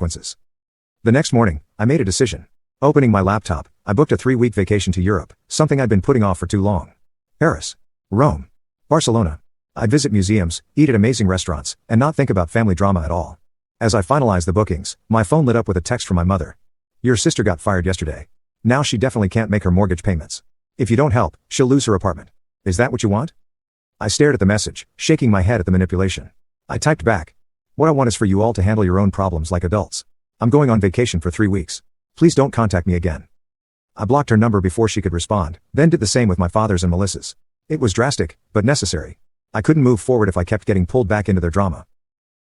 consequences. The next morning, I made a decision. Opening my laptop, I booked a 3-week vacation to Europe, something I'd been putting off for too long. Paris, Rome, Barcelona. I'd visit museums, eat at amazing restaurants, and not think about family drama at all. As I finalized the bookings, my phone lit up with a text from my mother. Your sister got fired yesterday. Now she definitely can't make her mortgage payments. If you don't help, she'll lose her apartment. Is that what you want? I stared at the message, shaking my head at the manipulation. I typed back. What I want is for you all to handle your own problems like adults. I'm going on vacation for 3 weeks. Please don't contact me again. I blocked her number before she could respond, then did the same with my father's and Melissa's. It was drastic, but necessary. I couldn't move forward if I kept getting pulled back into their drama.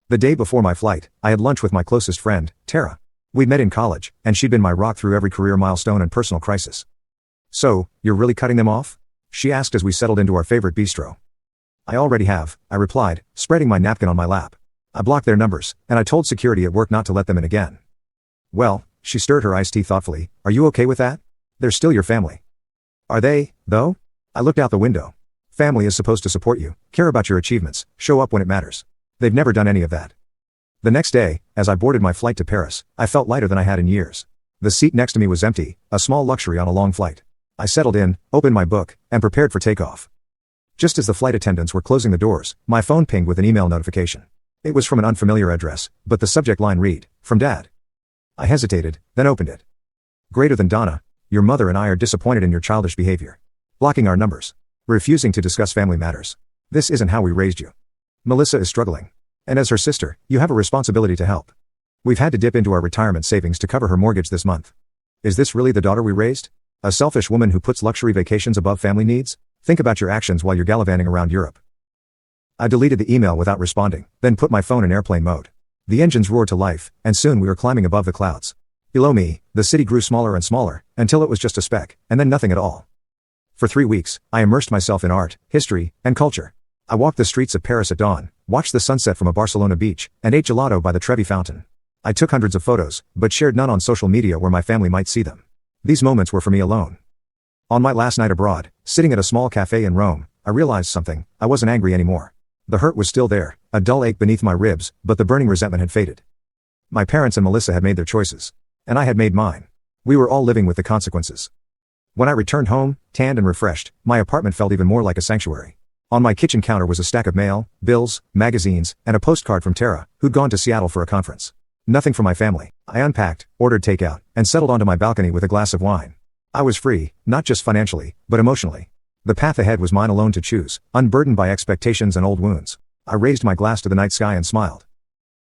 The day before my flight, I had lunch with my closest friend, Tara. We'd met in college, and she'd been my rock through every career milestone and personal crisis. So, you're really cutting them off? She asked as we settled into our favorite bistro. I already have, I replied, spreading my napkin on my lap. I blocked their numbers, and I told security at work not to let them in again. Well, she stirred her iced tea thoughtfully, are you okay with that? They're still your family. Are they, though? I looked out the window. Family is supposed to support you, care about your achievements, show up when it matters. They've never done any of that. The next day, as I boarded my flight to Paris, I felt lighter than I had in years. The seat next to me was empty, a small luxury on a long flight. I settled in, opened my book, and prepared for takeoff. Just as the flight attendants were closing the doors, my phone pinged with an email notification. It was from an unfamiliar address, but the subject line read, "From Dad." I hesitated, then opened it. Greater than Donna, your mother and I are disappointed in your childish behavior. Blocking our numbers. Refusing to discuss family matters. This isn't how we raised you. Melissa is struggling. And as her sister, you have a responsibility to help. We've had to dip into our retirement savings to cover her mortgage this month. Is this really the daughter we raised? A selfish woman who puts luxury vacations above family needs? Think about your actions while you're gallivanting around Europe. I deleted the email without responding, then put my phone in airplane mode. The engines roared to life, and soon we were climbing above the clouds. Below me, the city grew smaller and smaller, until it was just a speck, and then nothing at all. For 3 weeks, I immersed myself in art, history, and culture. I walked the streets of Paris at dawn, watched the sunset from a Barcelona beach, and ate gelato by the Trevi fountain. I took hundreds of photos, but shared none on social media where my family might see them. These moments were for me alone. On my last night abroad, sitting at a small cafe in Rome, I realized something. I wasn't angry anymore. The hurt was still there, a dull ache beneath my ribs, but the burning resentment had faded. My parents and Melissa had made their choices. And I had made mine. We were all living with the consequences. When I returned home, tanned and refreshed, my apartment felt even more like a sanctuary. On my kitchen counter was a stack of mail, bills, magazines, and a postcard from Tara, who'd gone to Seattle for a conference. Nothing for my family. I unpacked, ordered takeout, and settled onto my balcony with a glass of wine. I was free, not just financially, but emotionally. The path ahead was mine alone to choose, unburdened by expectations and old wounds. I raised my glass to the night sky and smiled.